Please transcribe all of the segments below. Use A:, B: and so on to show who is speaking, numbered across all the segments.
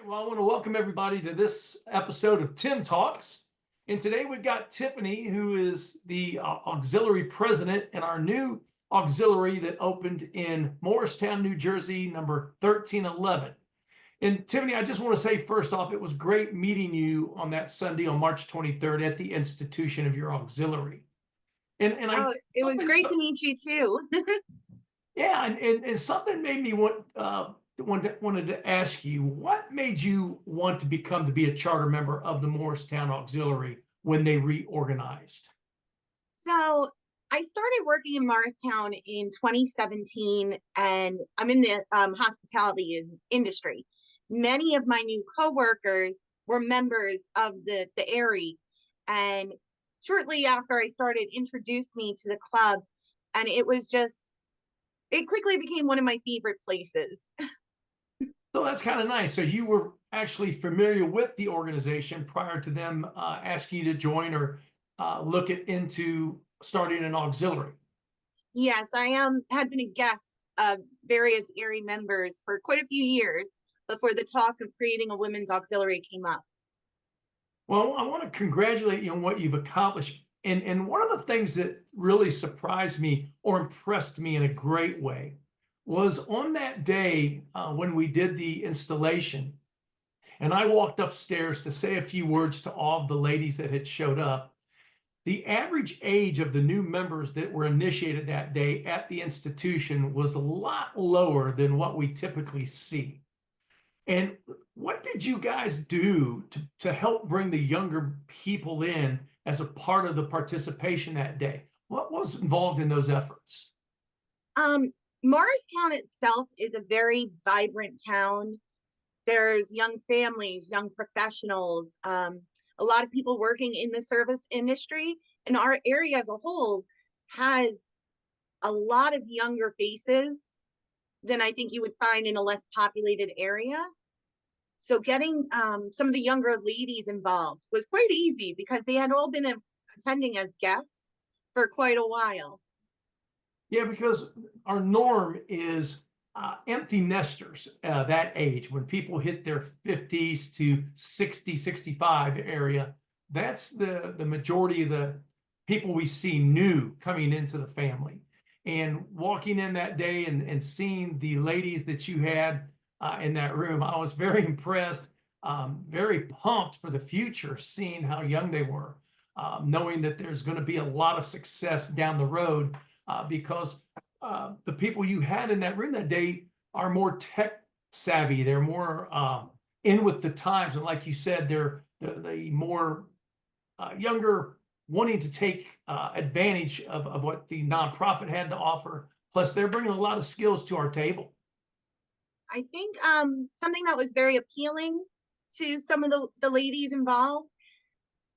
A: Well, I want to welcome everybody to this episode of Tim Talks. And today we've got Tiffany, who is the auxiliary president in our new auxiliary that opened in Morristown, New Jersey, number 1311. And Tiffany, I just want to say first off, it was great meeting you on that Sunday on March 23rd at the institution of your auxiliary. And I
B: Oh, it was
A: something
B: great
A: so
B: to meet you too.
A: yeah, and something made me wanted to ask you, what made you want to be a charter member of the Morristown Auxiliary when they reorganized?
B: So I started working in Morristown in 2017, and I'm in the hospitality industry. Many of my new coworkers were members of the ARI, and shortly after I started, introduced me to the club, and it quickly became one of my favorite places.
A: So that's kind of nice. So you were actually familiar with the organization prior to them asking you to join or look into starting an auxiliary.
B: Yes, I had been a guest of various ARI members for quite a few years before the talk of creating a women's auxiliary came up.
A: Well, I want to congratulate you on what you've accomplished. And one of the things that really surprised me or impressed me in a great way was on that day when we did the installation, and I walked upstairs to say a few words to all of the ladies that had showed up. The average age of the new members that were initiated that day at the institution was a lot lower than what we typically see. And what did you guys do to help bring the younger people in as a part of the participation that day? What was involved in those efforts?
B: Um, Morristown itself is a very vibrant town. There's young families, young professionals, a lot of people working in the service industry, and our area as a whole has a lot of younger faces than I think you would find in a less populated area. So getting some of the younger ladies involved was quite easy because they had all been attending as guests for quite a while.
A: Yeah, because our norm is empty nesters that age, when people hit their 50s to 60, 65 area. That's the majority of the people we see new coming into the family. And walking in that day and seeing the ladies that you had in that room, I was very impressed, very pumped for the future, seeing how young they were, knowing that there's going to be a lot of success down the road because the people you had in that room that day are more tech savvy. They're more in with the times, and like you said, they're the more younger, wanting to take advantage of what the nonprofit had to offer. Plus, they're bringing a lot of skills to our table.
B: I think something that was very appealing to some of the ladies involved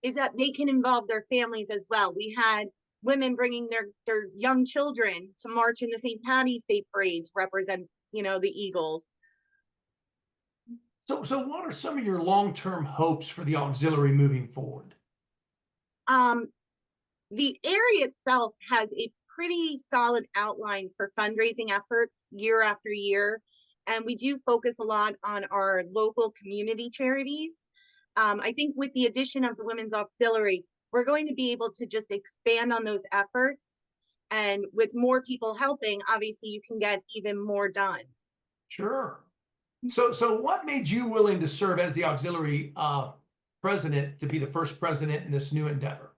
B: is that they can involve their families as well. We had women bringing their young children to march in the St. Patty's Day parade to represent, the Eagles.
A: So what are some of your long-term hopes for the auxiliary moving forward?
B: Um, the area itself has a pretty solid outline for fundraising efforts year after year. And we do focus a lot on our local community charities. I think with the addition of the Women's Auxiliary, we're going to be able to just expand on those efforts. And with more people helping, obviously you can get even more done.
A: Sure. So what made you willing to serve as the auxiliary president, to be the first president in this new endeavor?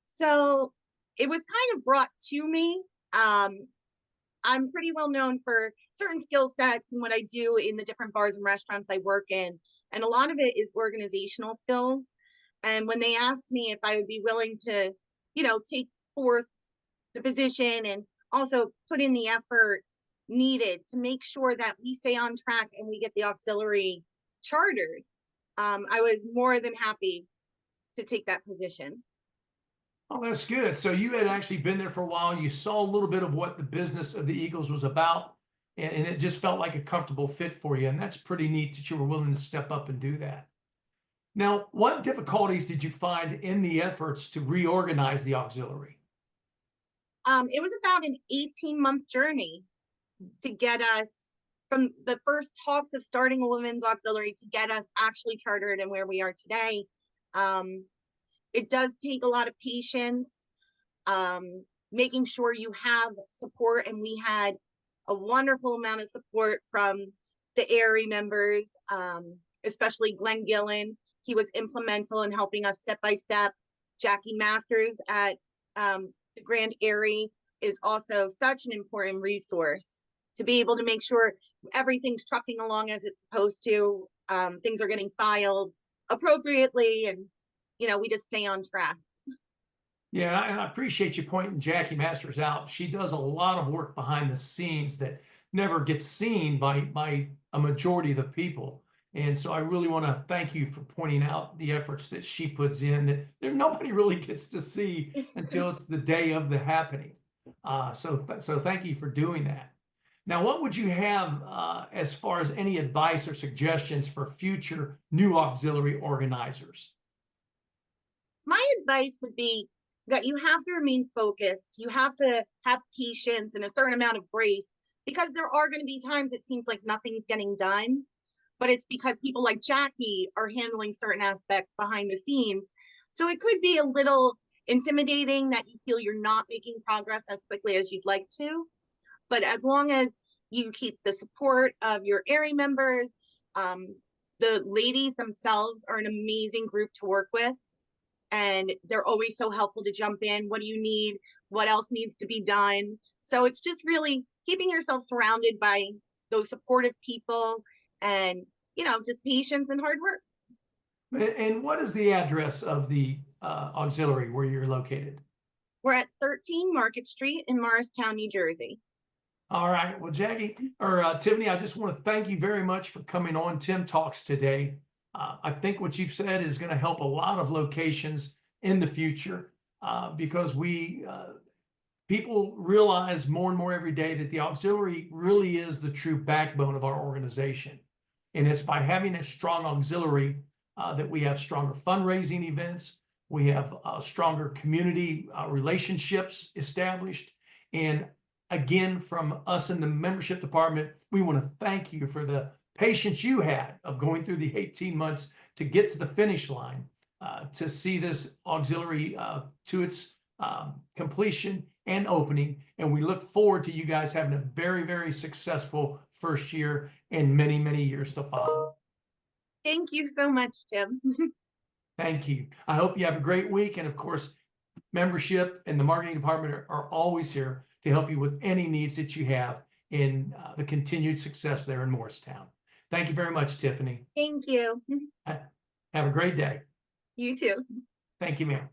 B: So it was kind of brought to me. I'm pretty well known for certain skill sets and what I do in the different bars and restaurants I work in. And a lot of it is organizational skills. And when they asked me if I would be willing to, take forth the position and also put in the effort needed to make sure that we stay on track and we get the auxiliary chartered, I was more than happy to take that position.
A: Oh, that's good. So you had actually been there for a while. You saw a little bit of what the business of the Eagles was about, and it just felt like a comfortable fit for you. And that's pretty neat that you were willing to step up and do that. Now, what difficulties did you find in the efforts to reorganize the auxiliary?
B: It was about an 18-month journey to get us from the first talks of starting a women's auxiliary to get us actually chartered and where we are today. Um, it does take a lot of patience, making sure you have support. And we had a wonderful amount of support from the ARI members, especially Glenn Gillen. He was implemental in helping us step by step. Jackie Masters at the Grand ARI is also such an important resource to be able to make sure everything's trucking along as it's supposed to. Things are getting filed appropriately, and we just stay on track.
A: Yeah, and I appreciate you pointing Jackie Masters out. She does a lot of work behind the scenes that never gets seen by a majority of the people. And so I really want to thank you for pointing out the efforts that she puts in that nobody really gets to see until it's the day of the happening. So thank you for doing that. Now, what would you have as far as any advice or suggestions for future new auxiliary organizers?
B: My advice would be that you have to remain focused. You have to have patience and a certain amount of grace, because there are going to be times it seems like nothing's getting done, but it's because people like Jackie are handling certain aspects behind the scenes. So it could be a little intimidating that you feel you're not making progress as quickly as you'd like to. But as long as you keep the support of your ARI members, the ladies themselves are an amazing group to work with. And they're always so helpful to jump in. What do you need? What else needs to be done? So it's just really keeping yourself surrounded by those supportive people, and, just patience and hard work.
A: And what is the address of the auxiliary where you're located?
B: We're at 13 Market Street in Morristown, New Jersey.
A: All right. Well, Jackie or Tiffany, I just want to thank you very much for coming on Tim Talks today. I think what you've said is going to help a lot of locations in the future because people realize more and more every day that the auxiliary really is the true backbone of our organization. And it's by having a strong auxiliary that we have stronger fundraising events, we have stronger community relationships established. And again, from us in the membership department, we want to thank you for the patience you had of going through the 18 months to get to the finish line, to see this auxiliary to its completion and opening. And we look forward to you guys having a very, very successful first year and many, many years to follow.
B: Thank you so much, Tim.
A: Thank you. I hope you have a great week. And of course, membership and the marketing department are always here to help you with any needs that you have in the continued success there in Morristown. Thank you very much, Tiffany.
B: Thank you.
A: Have a great day.
B: You too.
A: Thank you, ma'am.